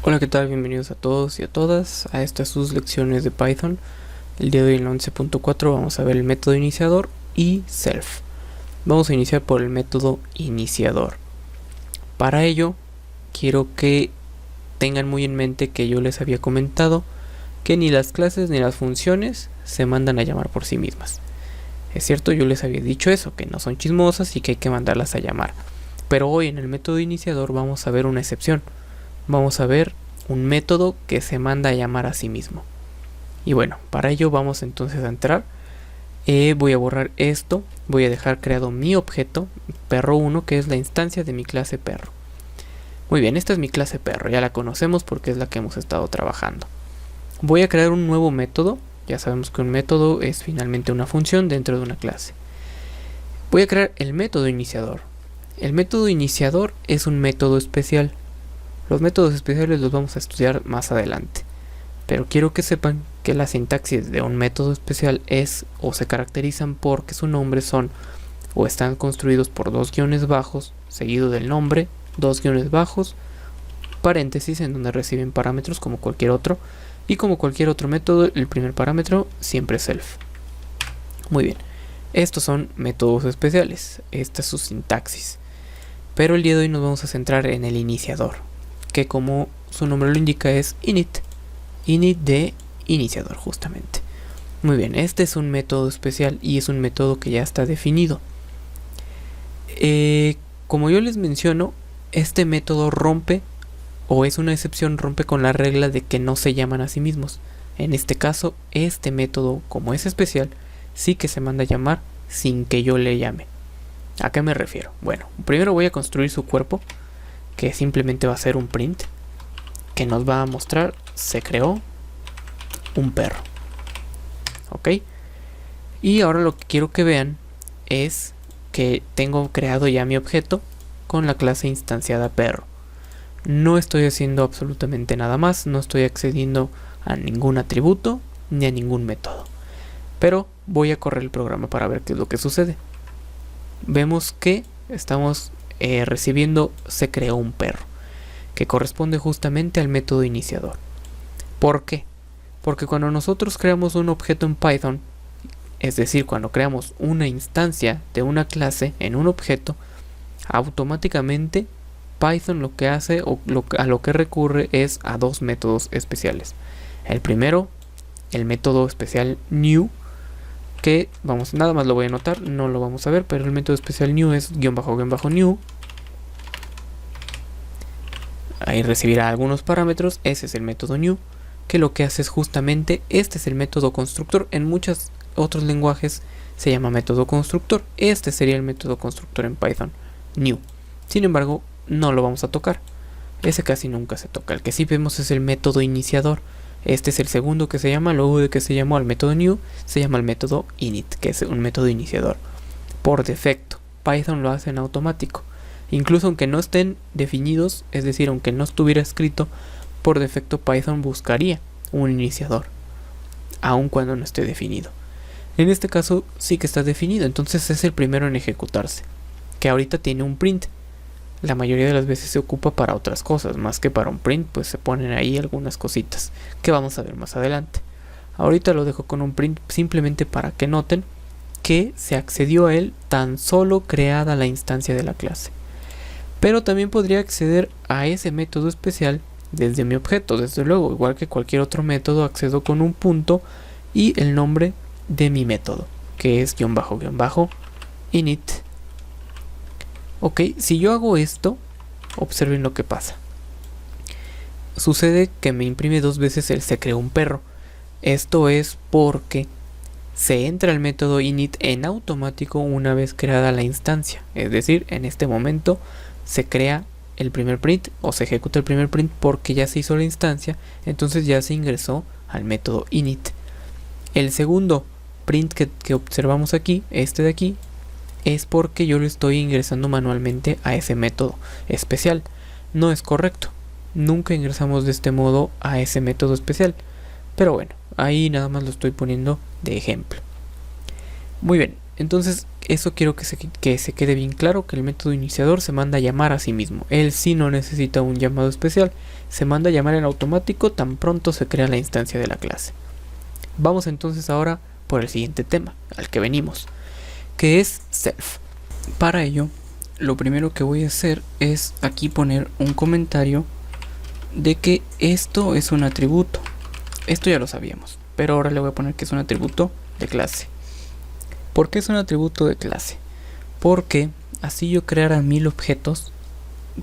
Hola, ¿qué tal? Bienvenidos a todos y a todas a estas sus lecciones de Python. El día de hoy en 11.4 vamos a ver el método iniciador y self. Vamos a iniciar por el método iniciador. Para ello, quiero que tengan muy en mente que yo les había comentado que ni las clases ni las funciones se mandan a llamar por sí mismas. Es cierto, yo les había dicho eso, que no son chismosas y que hay que mandarlas a llamar. Pero hoy en el método iniciador vamos a ver una excepción. Vamos a ver un método que se manda a llamar a sí mismo. Y bueno, para ello vamos entonces a entrar. Voy a borrar esto. Voy a dejar creado mi objeto, perro1, que es la instancia de mi clase perro. Muy bien, esta es mi clase perro. Ya la conocemos porque es la que hemos estado trabajando. Voy a crear un nuevo método. Ya sabemos que un método es finalmente una función dentro de una clase. Voy a crear el método iniciador. El método iniciador es un método especial. Los métodos especiales los vamos a estudiar más adelante, pero quiero que sepan que la sintaxis de un método especial es o se caracterizan porque su nombre son o están construidos por dos guiones bajos seguido del nombre, dos guiones bajos, paréntesis en donde reciben parámetros como cualquier otro, y como cualquier otro método el primer parámetro siempre es self. Muy bien, estos son métodos especiales, esta es su sintaxis, pero el día de hoy nos vamos a centrar en el iniciador, que como su nombre lo indica es init de iniciador justamente. Muy bien, este es un método especial y es un método que ya está definido. Como yo les menciono, este método rompe, o es una excepción, rompe con la regla de que no se llaman a sí mismos. En este caso, este método, como es especial, sí que se manda a llamar sin que yo le llame. ¿A qué me refiero? Bueno, primero voy a construir su cuerpo, que simplemente va a ser un print que nos va a mostrar se creó un perro. Ok, y ahora lo que quiero que vean es que tengo creado ya mi objeto con la clase instanciada perro. No estoy haciendo absolutamente nada más, no estoy accediendo a ningún atributo ni a ningún método, pero voy a correr el programa para ver qué es lo que sucede. Vemos que estamos recibiendo se creó un perro, que corresponde justamente al método iniciador. ¿Por qué? Porque cuando nosotros creamos un objeto en Python, es decir, cuando creamos una instancia de una clase en un objeto, automáticamente Python lo que hace o a lo que recurre es a dos métodos especiales. El primero, el método especial new, que vamos, nada más lo voy a anotar, no lo vamos a ver, pero el método especial new es _new. Ahí recibirá algunos parámetros. Ese es el método new, que lo que hace es justamente, este es el método constructor. En muchos otros lenguajes se llama método constructor. Este sería el método constructor en Python, new. Sin embargo, no lo vamos a tocar. Ese casi nunca se toca. El que sí vemos es el método iniciador. Este es el segundo que se llama, luego de que se llamó al método new, se llama el método init, que es un método iniciador. Por defecto, Python lo hace en automático. Incluso aunque no estén definidos, es decir, aunque no estuviera escrito, por defecto Python buscaría un iniciador, aun cuando no esté definido. En este caso sí que está definido, entonces es el primero en ejecutarse, que ahorita tiene un print. La mayoría de las veces se ocupa para otras cosas, más que para un print, pues se ponen ahí algunas cositas que vamos a ver más adelante. Ahorita lo dejo con un print simplemente para que noten que se accedió a él tan solo creada la instancia de la clase. Pero también podría acceder a ese método especial desde mi objeto, desde luego, igual que cualquier otro método, accedo con un punto y el nombre de mi método, que es _init. Ok, si yo hago esto, observen lo que pasa. Sucede que me imprime dos veces el se creó un perro. Esto es porque se entra el método init en automático una vez creada la instancia. Es decir, en este momento se crea el primer print o se ejecuta el primer print porque ya se hizo la instancia, entonces ya se ingresó al método init. El segundo print que observamos aquí, este de aquí, es porque yo lo estoy ingresando manualmente a ese método especial. No es correcto, nunca ingresamos de este modo a ese método especial, pero bueno, ahí nada más lo estoy poniendo de ejemplo. Muy bien, entonces eso quiero que se quede bien claro, que el método iniciador se manda a llamar a sí mismo. Él sí no necesita un llamado especial, se manda a llamar en automático tan pronto se crea la instancia de la clase. Vamos entonces ahora por el siguiente tema al que venimos, que es self. Para ello, lo primero que voy a hacer es aquí poner un comentario de que esto es un atributo. Esto ya lo sabíamos, pero ahora le voy a poner que es un atributo de clase. ¿Por qué es un atributo de clase? Porque así yo creara 1000 objetos,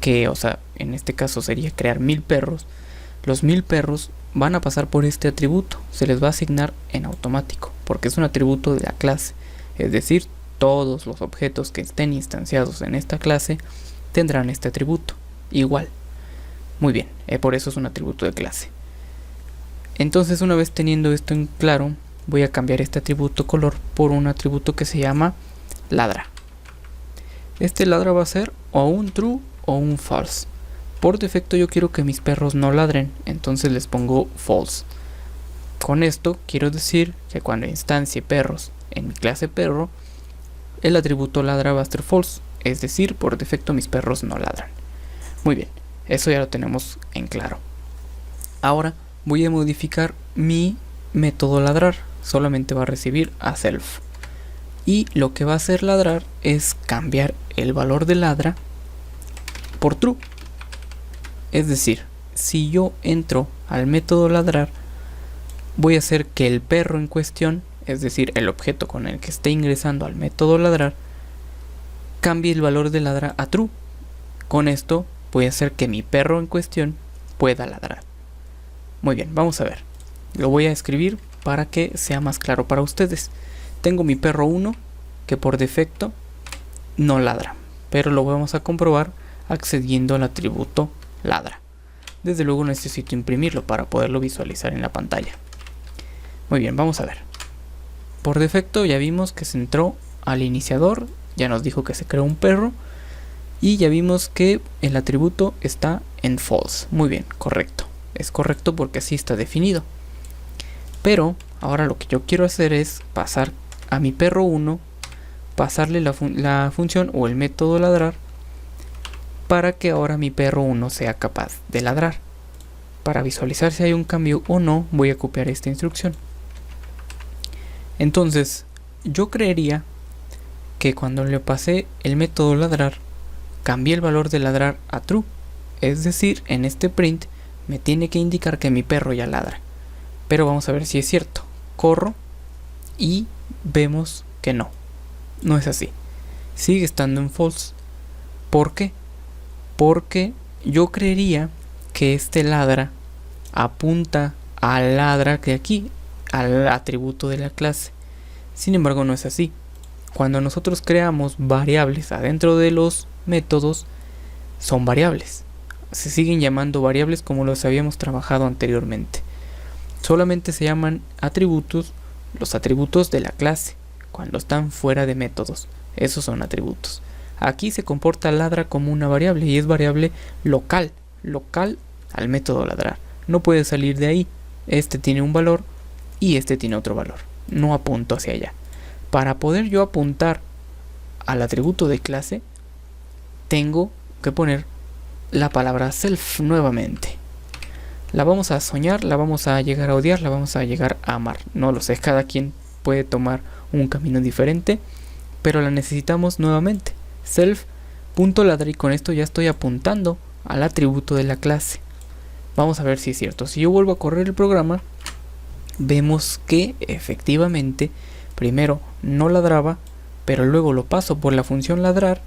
que o sea, en este caso sería crear 1000 perros, los 1000 perros van a pasar por este atributo, se les va a asignar en automático, porque es un atributo de la clase, es decir, todos los objetos que estén instanciados en esta clase tendrán este atributo, igual. Muy bien, por eso es un atributo de clase. Entonces, una vez teniendo esto en claro, voy a cambiar este atributo color por un atributo que se llama ladra. Este ladra va a ser o un true o un false. Por defecto yo quiero que mis perros no ladren, entonces les pongo false. Con esto quiero decir que cuando instancie perros en mi clase perro, el atributo ladra va a ser false, es decir, por defecto mis perros no ladran. Muy bien, eso ya lo tenemos en claro. Ahora voy a modificar mi método ladrar, solamente va a recibir a self. Y lo que va a hacer ladrar es cambiar el valor de ladra por true. Es decir, si yo entro al método ladrar, voy a hacer que el perro en cuestión, es decir, el objeto con el que esté ingresando al método ladrar, cambie el valor de ladra a true. Con esto voy a hacer que mi perro en cuestión pueda ladrar. Muy bien, vamos a ver. Lo voy a escribir para que sea más claro para ustedes. Tengo mi perro 1 que por defecto no ladra, pero lo vamos a comprobar accediendo al atributo ladra. Desde luego necesito imprimirlo para poderlo visualizar en la pantalla. Muy bien, vamos a ver. Por defecto ya vimos que se entró al iniciador, ya nos dijo que se creó un perro y ya vimos que el atributo está en false. Muy bien, correcto. Es correcto porque así está definido. Pero ahora lo que yo quiero hacer es pasar a mi perro 1, pasarle la función o el método ladrar para que ahora mi perro 1 sea capaz de ladrar. Para visualizar si hay un cambio o no, voy a copiar esta instrucción. Entonces, yo creería que cuando le pasé el método ladrar, cambié el valor de ladrar a true. Es decir, en este print me tiene que indicar que mi perro ya ladra. Pero vamos a ver si es cierto. Corro y vemos que no. No es así. Sigue estando en false. ¿Por qué? Porque yo creería que este ladra apunta al ladra de aquí, al atributo de la clase. Sin embargo, no es así. Cuando nosotros creamos variables adentro de los métodos, son variables. Se siguen llamando variables como los habíamos trabajado anteriormente. Solamente se llaman atributos los atributos de la clase, cuando están fuera de métodos. Esos son atributos. Aquí se comporta ladra como una variable y es variable local al método ladrar. No puede salir de ahí. Este tiene un valor y este tiene otro valor. No apunto hacia allá. Para poder yo apuntar al atributo de clase, tengo que poner la palabra self nuevamente. La vamos a soñar, la vamos a llegar a odiar, la vamos a llegar a amar. No lo sé, cada quien puede tomar un camino diferente, pero la necesitamos nuevamente. Self.ladra y con esto ya estoy apuntando al atributo de la clase. Vamos a ver si es cierto. Si yo vuelvo a correr el programa, vemos que efectivamente primero no ladraba, pero luego lo paso por la función ladrar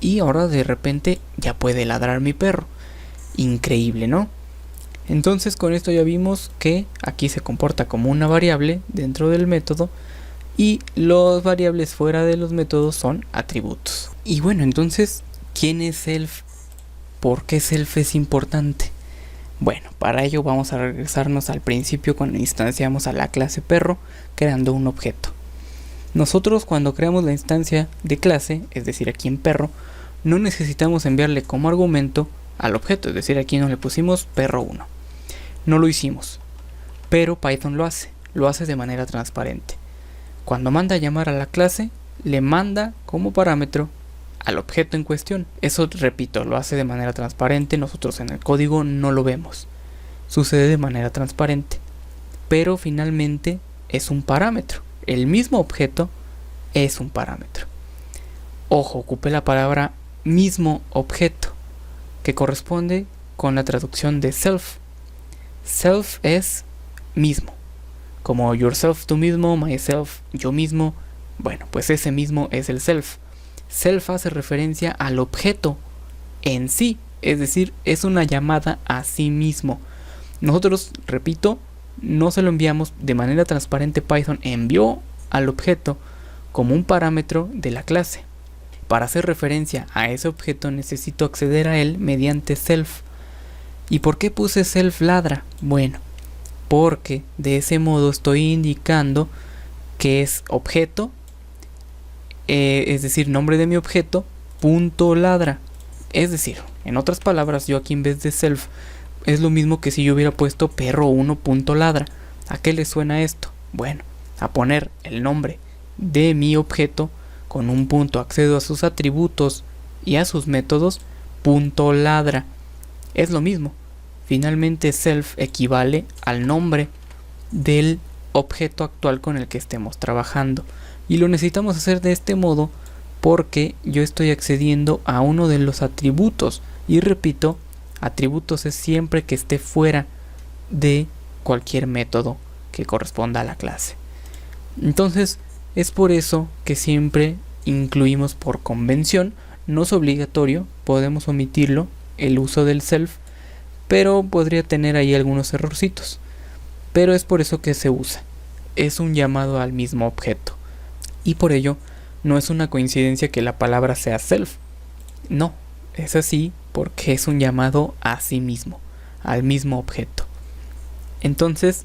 y ahora de repente ya puede ladrar mi perro. Increíble, ¿no? Entonces con esto ya vimos que aquí se comporta como una variable dentro del método y las variables fuera de los métodos son atributos. Y bueno, entonces, ¿quién es self? ¿Por qué self es importante? Bueno, para ello vamos a regresarnos al principio cuando instanciamos a la clase perro creando un objeto. Nosotros cuando creamos la instancia de clase, es decir aquí en perro, no necesitamos enviarle como argumento al objeto, es decir aquí no le pusimos perro 1. No lo hicimos, pero Python lo hace de manera transparente. Cuando manda a llamar a la clase, le manda como parámetro al objeto en cuestión. Eso, repito, lo hace de manera transparente, nosotros en el código no lo vemos. Sucede de manera transparente, pero finalmente es un parámetro. El mismo objeto es un parámetro. Ojo, ocupé la palabra mismo objeto, que corresponde con la traducción de self. Self es mismo, como yourself, tú mismo, myself, yo mismo. Bueno, pues ese mismo es el self. Self hace referencia al objeto en sí, es decir, es una llamada a sí mismo. Nosotros, repito, no se lo enviamos de manera transparente. Python envió al objeto como un parámetro de la clase. Para hacer referencia a ese objeto necesito acceder a él mediante self. ¿Y por qué puse self ladra? Bueno, porque de ese modo estoy indicando que es objeto, es decir, nombre de mi objeto, punto ladra. Es decir, en otras palabras, yo aquí en vez de self es lo mismo que si yo hubiera puesto perro1.ladra. ¿A qué le suena esto? Bueno, a poner el nombre de mi objeto con un punto, accedo a sus atributos y a sus métodos, punto ladra. Es lo mismo. Finalmente self equivale al nombre del objeto actual con el que estemos trabajando. Y lo necesitamos hacer de este modo porque yo estoy accediendo a uno de los atributos. Y repito, atributos es siempre que esté fuera de cualquier método que corresponda a la clase. Entonces, es por eso que siempre incluimos por convención, no es obligatorio, podemos omitirlo, el uso del self, pero podría tener ahí algunos errorcitos. Pero es por eso que se usa. Es un llamado al mismo objeto. Y por ello, no es una coincidencia que la palabra sea self. No, es así porque es un llamado a sí mismo, al mismo objeto. Entonces,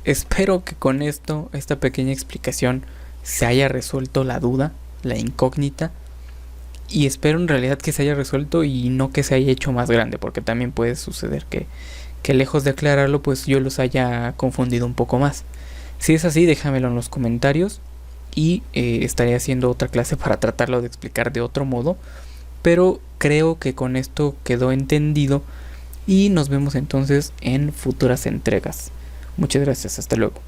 espero que con esto, esta pequeña explicación, se haya resuelto la duda, la incógnita. Y espero en realidad que se haya resuelto y no que se haya hecho más grande, porque también puede suceder que lejos de aclararlo, pues yo los haya confundido un poco más. Si es así, déjamelo en los comentarios y estaré haciendo otra clase para tratarlo de explicar de otro modo. Pero creo que con esto quedó entendido y nos vemos entonces en futuras entregas. Muchas gracias, hasta luego.